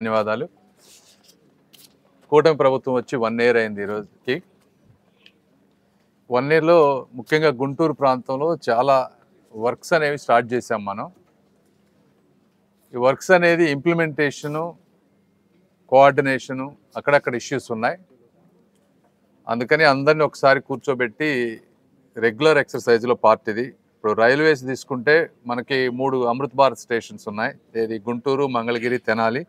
ధన్యవాదాలు. కూటమి ప్రభుత్వం వచ్చి 1 ఇయర్ అయింది ఈ రోజుకి. 1 ఇయర్‌లో ముఖ్యంగా గుంటూరు ప్రాంతంలో చాలా వర్క్స్ అనేవి స్టార్ట్ చేశాం మనం. ఈ వర్క్స్ అనేది ఇంప్లిమెంటేషను, కోఆర్డినేషను అక్కడక్కడ ఇష్యూస్ ఉన్నాయి. అందుకని అందరిని ఒకసారి కూర్చోబెట్టి రెగ్యులర్ ఎక్సర్సైజ్‌లో పార్ట్ ఇది. ఇప్పుడు రైల్వేస్ తీసుకుంటే మనకి 3 అమృత్ భారత్ స్టేషన్స్ ఉన్నాయి. ఏది గుంటూరు, మంగళగిరి, తెనాలి.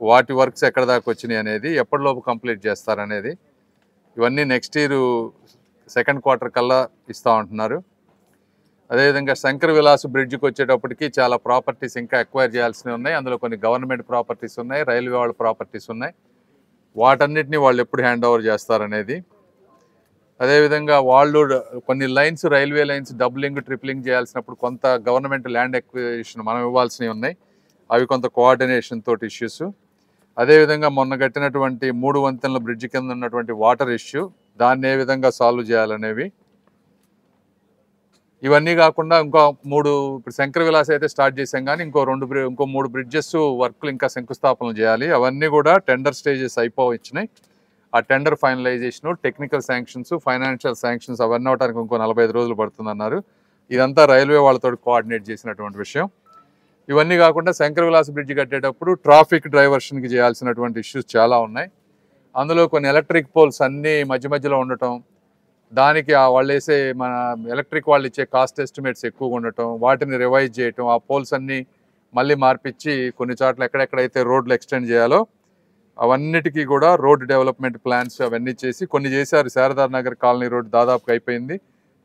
వాటి వర్క్స్ ఎక్కడ దాకా వచ్చినాయి అనేది, ఎప్పటిలోపు కంప్లీట్ చేస్తారనేది, ఇవన్నీ నెక్స్ట్ ఇయర్ సెకండ్ క్వార్టర్ కల్లా ఇస్తూ ఉంటున్నారు. అదేవిధంగా శంకర్ విలాస్ బ్రిడ్జ్కి వచ్చేటప్పటికి చాలా ప్రాపర్టీస్ ఇంకా ఎక్వైర్ చేయాల్సినవి ఉన్నాయి. అందులో కొన్ని గవర్నమెంట్ ప్రాపర్టీస్ ఉన్నాయి, రైల్వే వాళ్ళ ప్రాపర్టీస్ ఉన్నాయి. వాటన్నిటిని వాళ్ళు ఎప్పుడు హ్యాండ్ ఓవర్ చేస్తారనేది, అదేవిధంగా వాళ్ళు కొన్ని lines, railway lines doubling, tripling చేయాల్సినప్పుడు కొంత గవర్నమెంట్ ల్యాండ్ ఎక్విజిషన్ మనం ఇవ్వాల్సినవి ఉన్నాయి. అవి కొంత కోఆర్డినేషన్ తోటి ఇష్యూస్. అదేవిధంగా మొన్న కట్టినటువంటి 3 వంతెనల బ్రిడ్జ్ కింద ఉన్నటువంటి వాటర్ ఇష్యూ, దాన్ని ఏ విధంగా సాల్వ్ చేయాలనేవి. ఇవన్నీ కాకుండా ఇంకో 3, ఇప్పుడు శంకర్ విలాస్ అయితే స్టార్ట్ చేసాం, కానీ ఇంకో 3 బ్రిడ్జెస్ వర్క్లు ఇంకా శంకుస్థాపనలు చేయాలి. అవన్నీ కూడా టెండర్ స్టేజెస్ అయిపోవచ్చినాయి. ఆ tender finalization, technical sanctions, financial sanctions అవన్నీ అవడానికి ఇంకో 45 రోజులు పడుతుందన్నారు. ఇదంతా రైల్వే వాళ్ళతో కోఆర్డినేట్ చేసినటువంటి విషయం. ఇవన్నీ కాకుండా శంకర్ విలాస్ బ్రిడ్జ్ కట్టేటప్పుడు ట్రాఫిక్ డైవర్షన్కి చేయాల్సినటువంటి ఇష్యూస్ చాలా ఉన్నాయి. అందులో కొన్ని ఎలక్ట్రిక్ పోల్స్ అన్నీ మధ్య మధ్యలో ఉండటం, దానికి వాళ్ళు వేసే మన ఎలక్ట్రిక్ వాళ్ళు ఇచ్చే కాస్ట్ ఎస్టిమేట్స్ ఎక్కువగా ఉండటం, వాటిని రివైజ్ చేయటం, ఆ పోల్స్ అన్నీ మళ్ళీ మార్పించి కొన్ని చోట్ల ఎక్కడెక్కడైతే రోడ్లు ఎక్స్టెండ్ చేయాలో అవన్నిటికీ కూడా రోడ్ డెవలప్మెంట్ ప్లాన్స్ అవన్నీ చేసి కొన్ని చేశారు. శారదార్ నగర్ కాలనీ రోడ్ దాదాపుగా అయిపోయింది,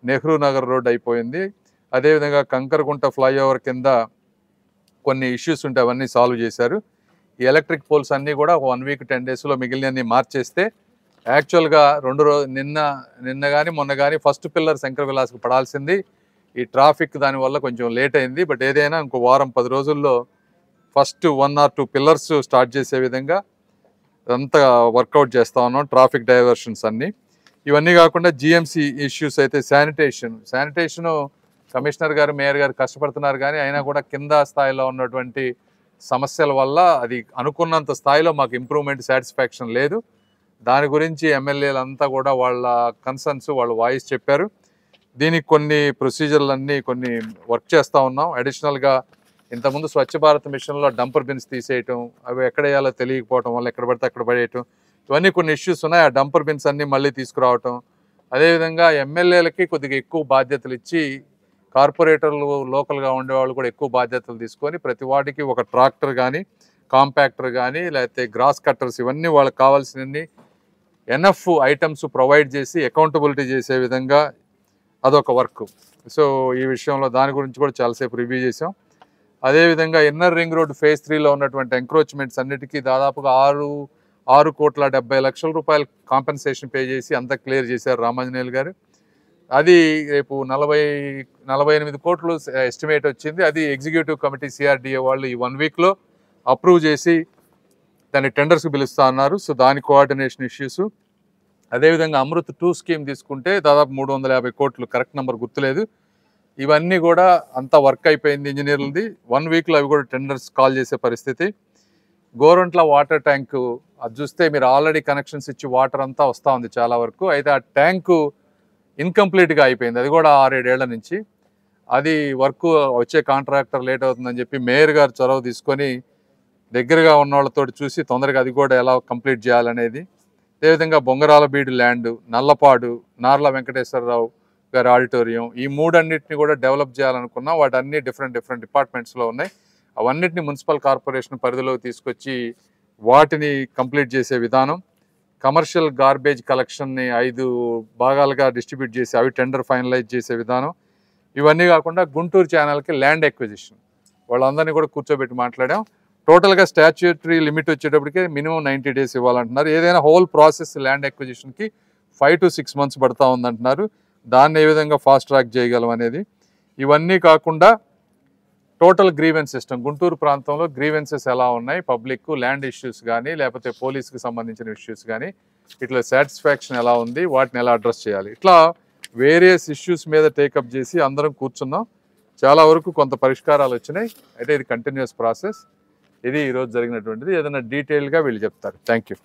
నెహ్రూ నగర్ రోడ్ అయిపోయింది. అదేవిధంగా కంకరగుంట ఫ్లైఓవర్ కింద కొన్ని ఇష్యూస్ ఉంటే అవన్నీ సాల్వ్ చేశారు. ఈ ఎలక్ట్రిక్ పోల్స్ అన్నీ కూడా 1 వీక్ 10 డేస్లో మిగిలినన్ని మార్చేస్తే యాక్చువల్గా నిన్న కానీ మొన్న కానీ ఫస్ట్ పిల్లర్ శంకర్ విలాస్కి పడాల్సింది. ఈ ట్రాఫిక్ దానివల్ల కొంచెం లేట్ అయింది. బట్ ఏదైనా ఇంకో వారం 10 రోజుల్లో ఫస్ట్ 1 or 2 పిల్లర్స్ స్టార్ట్ చేసే విధంగా అంతా వర్కౌట్ చేస్తూ ఉన్నాం, ట్రాఫిక్ డైవర్షన్స్ అన్నీ. ఇవన్నీ కాకుండా జిఎంసి ఇష్యూస్ అయితే శానిటేషను కమిషనర్ గారు, మేయర్ గారు కష్టపడుతున్నారు, కానీ అయినా కూడా కింద స్థాయిలో ఉన్నటువంటి సమస్యల వల్ల అది అనుకున్నంత స్థాయిలో మాకు ఇంప్రూవ్మెంట్, సాటిస్ఫాక్షన్ లేదు. దాని గురించి ఎమ్మెల్యేలంతా కూడా వాళ్ళ కన్సర్న్స్, వాళ్ళ వాయిస్ చెప్పారు. దీనికి కొన్ని ప్రొసీజర్లన్నీ కొన్ని వర్క్ చేస్తూ ఉన్నాం. అడిషనల్గా ఇంతకుముందు స్వచ్ఛ భారత్ మిషన్లో డంపర్ బిన్స్ తీసేయటం, అవి ఎక్కడ వేయాలో తెలియకపోవటం వల్ల ఎక్కడ పడితే అక్కడ పడేయటం, ఇవన్నీ కొన్ని ఇష్యూస్ ఉన్నాయి. ఆ డంపర్ బిన్స్ అన్నీ మళ్ళీ తీసుకురావటం. అదేవిధంగా ఎమ్మెల్యేలకి కొద్దిగా ఎక్కువ బాధ్యతలు ఇచ్చి, కార్పొరేటర్లు లోకల్గా ఉండేవాళ్ళు కూడా ఎక్కువ బాధ్యతలు తీసుకొని ప్రతి వాటికి ఒక ట్రాక్టర్ కానీ, కాంపాక్టర్ కానీ, లేకపోతే గ్రాస్ కట్టర్స్, ఇవన్నీ వాళ్ళకి కావాల్సినన్ని ఎనఫ్ ఐటమ్స్ ప్రొవైడ్ చేసి అకౌంటబిలిటీ చేసే విధంగా అదొక వర్క్. సో ఈ విషయంలో దాని గురించి కూడా చాలాసేపు రివ్యూ చేసాం. అదేవిధంగా ఇన్నర్ రింగ్ రోడ్ ఫేజ్ 3లో ఉన్నటువంటి ఎంక్రోచ్మెంట్స్ అన్నిటికీ దాదాపుగా 6,70,00,000 రూపాయలు కాంపెన్సేషన్ పే చేసి అంతా క్లియర్ చేశారు రామాంజనేయులు గారు. అది రేపు 48 కోట్లు ఎస్టిమేట్ వచ్చింది. అది ఎగ్జిక్యూటివ్ కమిటీ సిఆర్డిఏ వాళ్ళు ఈ 1 వీక్లో అప్రూవ్ చేసి దాన్ని టెండర్స్కి పిలుస్తా అన్నారు. సో దాని కోఆర్డినేషన్ ఇష్యూస్. అదేవిధంగా అమృత్ 2 స్కీమ్ తీసుకుంటే దాదాపు 350 కోట్లు, కరెక్ట్ నెంబర్ గుర్తులేదు. ఇవన్నీ కూడా అంతా వర్క్ అయిపోయింది ఇంజనీర్లది. 1 వీక్లో అవి కూడా టెండర్స్ కాల్ చేసే పరిస్థితి. గోరంట్ల వాటర్ ట్యాంకు అది చూస్తే మీరు ఆల్రెడీ కనెక్షన్స్ ఇచ్చి వాటర్ అంతా వస్తూ ఉంది చాలా వరకు. అయితే ఆ ట్యాంకు ఇన్కంప్లీట్గా అయిపోయింది, అది కూడా 6-7 ఏళ్ల నుంచి. అది వర్క్ వచ్చే కాంట్రాక్టర్ లేట్ అవుతుందని చెప్పి మేయర్ గారు చొరవ తీసుకొని దగ్గరగా ఉన్న వాళ్ళతో చూసి తొందరగా అది కూడా ఎలా కంప్లీట్ చేయాలనేది. అదేవిధంగా బొంగరాల బీడు ల్యాండ్, నల్లపాడు, నార్ల వెంకటేశ్వరరావు గారి ఆడిటోరియం, ఈ 3 కూడా డెవలప్ చేయాలనుకున్నాం. వాటన్నీ డిఫరెంట్ డిపార్ట్మెంట్స్లో ఉన్నాయి. అవన్నిటిని మున్సిపల్ కార్పొరేషన్ పరిధిలోకి తీసుకొచ్చి వాటిని కంప్లీట్ చేసే విధానం. కమర్షియల్ గార్బేజ్ కలెక్షన్ని 5 భాగాలుగా డిస్ట్రిబ్యూట్ చేసి అవి టెండర్ ఫైనలైజ్ చేసే విధానం. ఇవన్నీ కాకుండా గుంటూరు ఛానల్కి ల్యాండ్ ఎక్విజిషన్ వాళ్ళందరినీ కూడా కూర్చోబెట్టి మాట్లాడాం. టోటల్గా స్టాచ్యూటరీ లిమిట్ వచ్చేటప్పటికే మినిమం 90 డేస్ ఇవ్వాలంటున్నారు. ఏదైనా whole process land ఎక్విజిషన్కి 5 to 6 months పడుతూ ఉందంటున్నారు. దాన్ని ఏ విధంగా ఫాస్ట్ ట్రాక్ చేయగలం అనేది. ఇవన్నీ కాకుండా టోటల్ గ్రీవెన్స్ సిస్టమ్, గుంటూరు ప్రాంతంలో గ్రీవెన్సెస్ ఎలా ఉన్నాయి, పబ్లిక్ ల్యాండ్ ఇష్యూస్ కానీ లేకపోతే పోలీస్కి సంబంధించిన ఇష్యూస్ కానీ, ఇట్లా సాటిస్ఫాక్షన్ ఎలా ఉంది, వాటిని ఎలా అడ్రస్ చేయాలి, ఇట్లా వేరియస్ ఇష్యూస్ మీద టేకప్ చేసి అందరం కూర్చున్నాం. చాలా వరకు కొంత పరిష్కారాలు వచ్చినాయి. అయితే ఇది కంటిన్యూస్ ప్రాసెస్. ఇది ఈరోజు జరిగినటువంటిది. ఏదైనా డీటెయిల్గా వీళ్ళు చెప్తారు. Thank you.